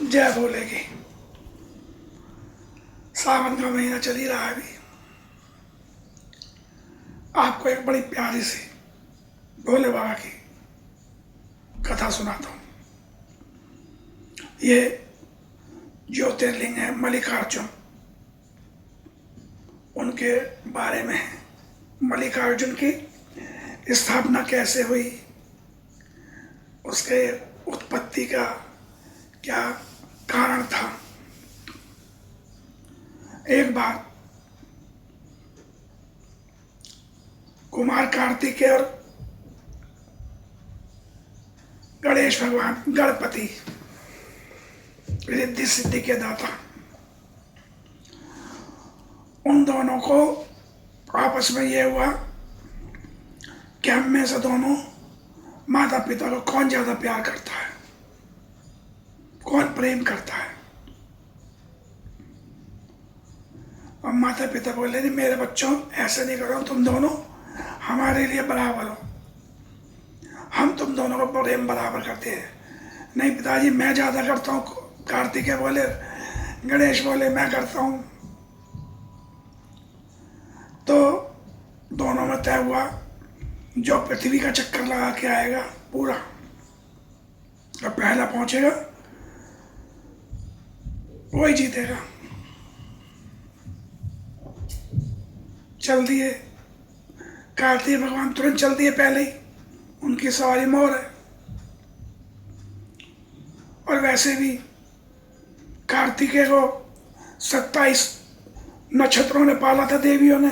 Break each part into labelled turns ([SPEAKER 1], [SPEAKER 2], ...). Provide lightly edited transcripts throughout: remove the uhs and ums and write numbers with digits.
[SPEAKER 1] जय भोले की। सावन का महीना चल ही रहा है अभी। आपको एक बड़ी प्यारी सी भोले बाबा की कथा सुनाता हूँ। ये ज्योतिर्लिंग है मल्लिकार्जुन, उनके बारे में है। मल्लिकार्जुन की स्थापना कैसे हुई, उसके उत्पत्ति का क्या कारण था। एक बार कुमार कार्तिकेय और गणेश भगवान गणपति रिद्धि सिद्धि के दाता, उन दोनों को आपस में ये हुआ कि हम में से दोनों माता पिता को कौन ज्यादा प्यार करता है, कौन प्रेम करता है। और माता पिता बोले नहीं मेरे बच्चों ऐसे नहीं करो, तुम दोनों हमारे लिए बराबर हो, हम तुम दोनों को प्रेम बराबर करते हैं। नहीं पिताजी मैं ज्यादा करता हूँ। कार्तिकेय बोले, गणेश बोले मैं करता हूँ। तो दोनों में तय हुआ जो पृथ्वी का चक्कर लगा के आएगा पूरा, और पहला पहुंचेगा वही जीतेगा। चल दिए कार्तिक भगवान, तुरंत चल दिए पहले ही, उनकी सवारी मोर है। और वैसे भी कार्तिकेय को 27 नक्षत्रों ने पाला था, देवियों ने।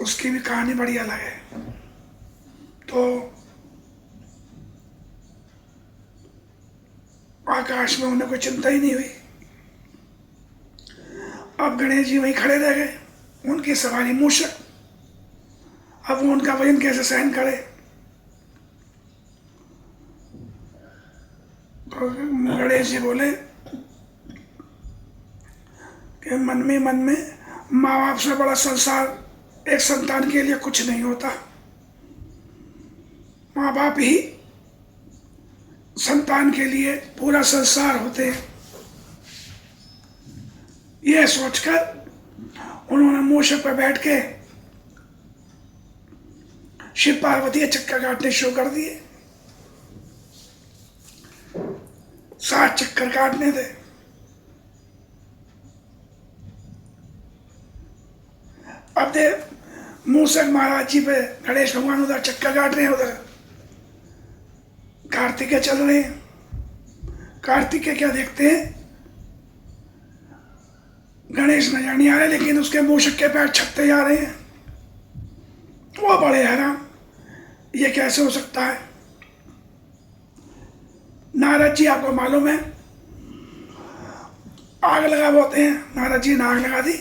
[SPEAKER 1] उसकी भी कहानी बड़ी अलग है। तो आकाश में उन्हें कोई चिंता ही नहीं हुई। अब गणेश जी वहीं खड़े रह गए, उनकी सवारी मूषक। अब वो उनका वजन कैसे सहन करे। तो गणेश जी बोले कि मन में माँ बाप से बड़ा संसार एक संतान के लिए कुछ नहीं होता। माँ बाप ही संतान के लिए पूरा संसार होते हैं। यह सोचकर उन्होंने मूषक पर बैठ के शिव पार्वती के चक्कर काटने शुरू कर दिए। 7 चक्कर काटने थे। अब देख मूषक महाराज जी पे गणेश भगवान उधर चक्कर काट रहे हैं, उधर कार्तिकेय चल रहे हैं। कार्तिकेय क्या देखते हैं, गणेश नजर नहीं आ रहे, लेकिन उसके मूषक के पैर छपते जा रहे हैं। वो बड़े हैरान, ये कैसे हो सकता है। नारद जी आपको मालूम है आग लगा बोलते हैं, नारद जी ने आग लगा दी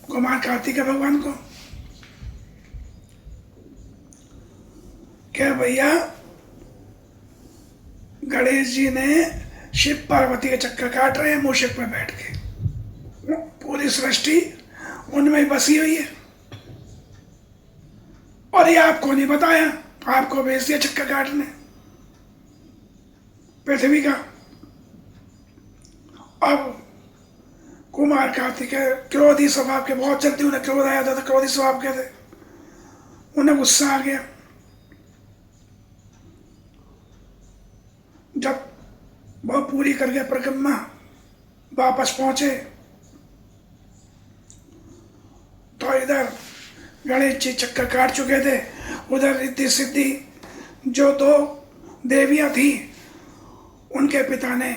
[SPEAKER 1] कुमार कार्तिकेय भगवान को। क्या भैया गणेश जी ने शिव पार्वती के चक्कर काट रहे हैं मूषक पर बैठ के, पूरी सृष्टि उनमें ही बसी हुई है, और ये आपको नहीं बताया, आपको भेज दिया चक्कर काटने पृथ्वी का। अब कुमार कार्तिकेय क्रोधी स्वभाव के, बहुत जल्दी उन्हें क्रोध आया था, क्रोधी स्वभाव के थे, उन्हें गुस्सा आ गया। जब वह पूरी करके परिक्रमा वापस पहुंचे तो इधर गणेश जी चक्कर काट चुके थे, उधर रिद्धि सिद्धि जो 2 देवियां थी, उनके पिता ने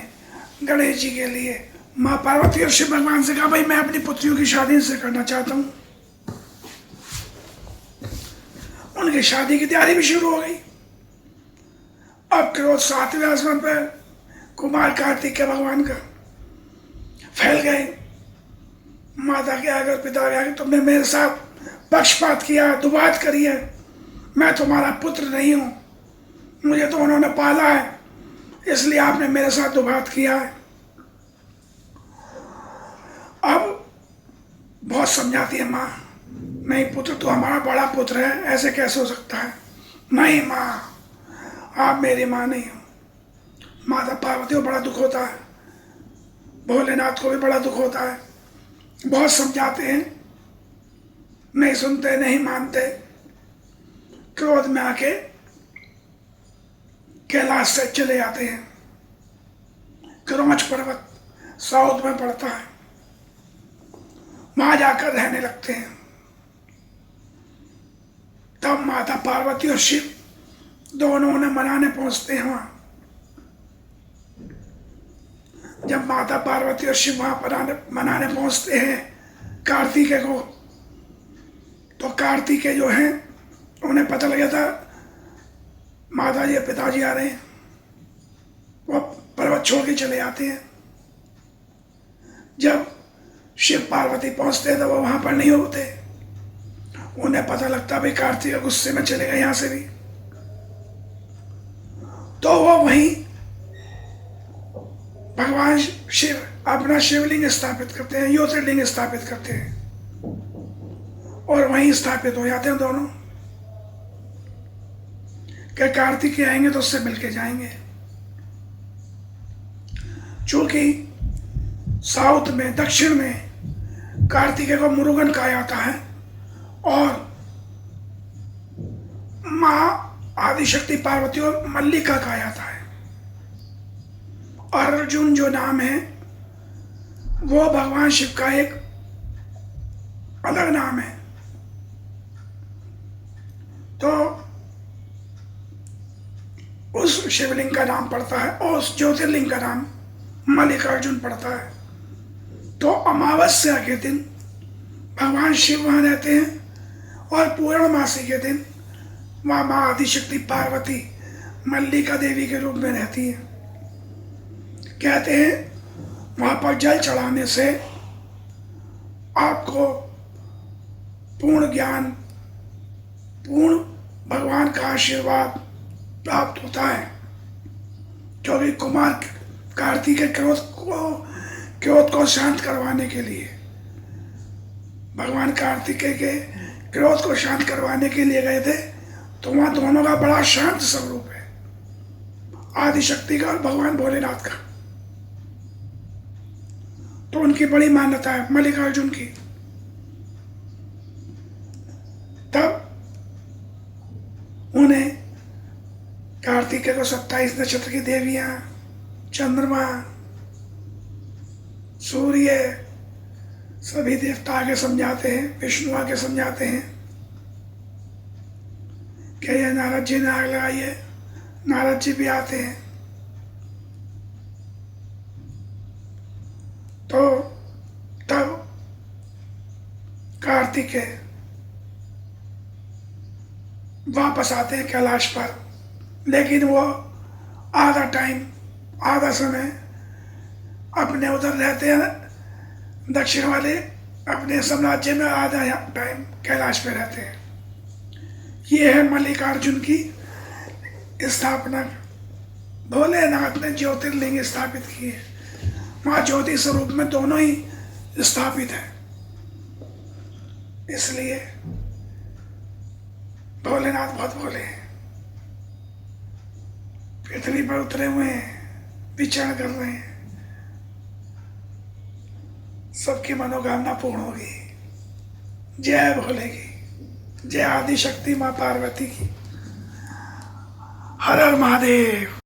[SPEAKER 1] गणेश जी के लिए माँ पार्वती और शिव भगवान से कहा भाई मैं अपनी पुत्रियों की शादी से करना चाहता हूँ। उनकी शादी की तैयारी भी शुरू हो गई। अब क्रोध 7वें आसमान पर कुमार कार्तिकेय भगवान का फैल गए। माता के आगे, पिता के आगे, तुमने मेरे साथ पक्षपात किया, दुबात करी है, मैं तुम्हारा पुत्र नहीं हूं, मुझे तो उन्होंने पाला है, इसलिए आपने मेरे साथ दुबात किया है। अब बहुत समझाती है माँ, नहीं पुत्र तो हमारा बड़ा पुत्र है, ऐसे कैसे हो सकता है। नहीं माँ, आप मेरी माँ नहीं हो, माता पार्वती को बड़ा दुख होता है, भोलेनाथ को भी बड़ा दुख होता है। बहुत समझाते हैं, नहीं सुनते, नहीं मानते। क्रोध में आके कैलाश से चले जाते हैं। क्रौंच पर्वत साउथ में पड़ता है, वहां जाकर रहने लगते हैं। तब माता पार्वती और शिव दोनों उन्हें मनाने पहुंचते हैं वहां। जब माता पार्वती और शिव वहां पर मनाने पहुंचते हैं कार्तिकेय को, तो कार्तिकेय जो हैं उन्हें पता लगा था माता जी पिताजी आ रहे हैं, वो पर्वत छोड़ के चले जाते हैं। जब शिव पार्वती पहुंचते हैं तो वो वहां पर नहीं होते। उन्हें पता लगता भाई कार्तिकेय गुस्से में चले गए यहां से भी, तो वो वहीं भगवान शिव अपना शिवलिंग स्थापित करते हैं, ज्योतिर्लिंग स्थापित करते हैं और वहीं स्थापित हो जाते हैं दोनों। क्या कार्तिकेय आएंगे तो उससे मिलके जाएंगे। चूंकि साउथ में, दक्षिण में कार्तिकेय को मुरुगन कहा जाता है और मां आदिशक्ति पार्वती और मल्लिका कहा जाता है। और अर्जुन जो नाम है वो भगवान शिव का एक अलग नाम है। तो उस शिवलिंग का नाम पड़ता है और उस ज्योतिर्लिंग का नाम मल्लिकार्जुन पड़ता है। तो अमावस्या के दिन भगवान शिव वहां रहते हैं और पूर्णमासी के दिन वहां मां आदिशक्ति पार्वती मल्लिका देवी के रूप में रहती है। कहते हैं वहां पर जल चढ़ाने से आपको पूर्ण ज्ञान, पूर्ण भगवान का आशीर्वाद प्राप्त होता है। क्योंकि कुमार कार्तिकेय क्रोध को शांत करवाने के लिए, भगवान कार्तिकेय के क्रोध को शांत करवाने के लिए गए थे। तो वहां दोनों का बड़ा शांत स्वरूप है, आदिशक्ति का और भगवान भोलेनाथ का। तो उनकी बड़ी मान्यता है मल्लिकार्जुन की। तब उन्हें कार्तिकेय को 27 नक्षत्र की देवियां, चंद्रमा, सूर्य, सभी देवता आगे समझाते हैं, विष्णु आगे समझाते हैं कि ये नारद जी ने आग लगाई है। नारद जी भी आते हैं। तो तब कार्तिकेय वापस आते हैं कैलाश पर, लेकिन वो आधा समय अपने उधर रहते हैं दक्षिण वाले अपने साम्राज्य में, आधा टाइम कैलाश पे रहते हैं। ये है मल्लिकार्जुन की स्थापना। भोलेनाथ ने ज्योतिर्लिंग स्थापित किए, मां ज्योति स्वरूप में दोनों ही स्थापित है। इसलिए भोलेनाथ बहुत भोले हैं, पृथ्वी पर उतरे हुए हैं, विचरण कर रहे हैं। सबकी मनोकामना पूर्ण होगी। जय भोले की, जय आदिशक्ति मां पार्वती की। हर हर महादेव।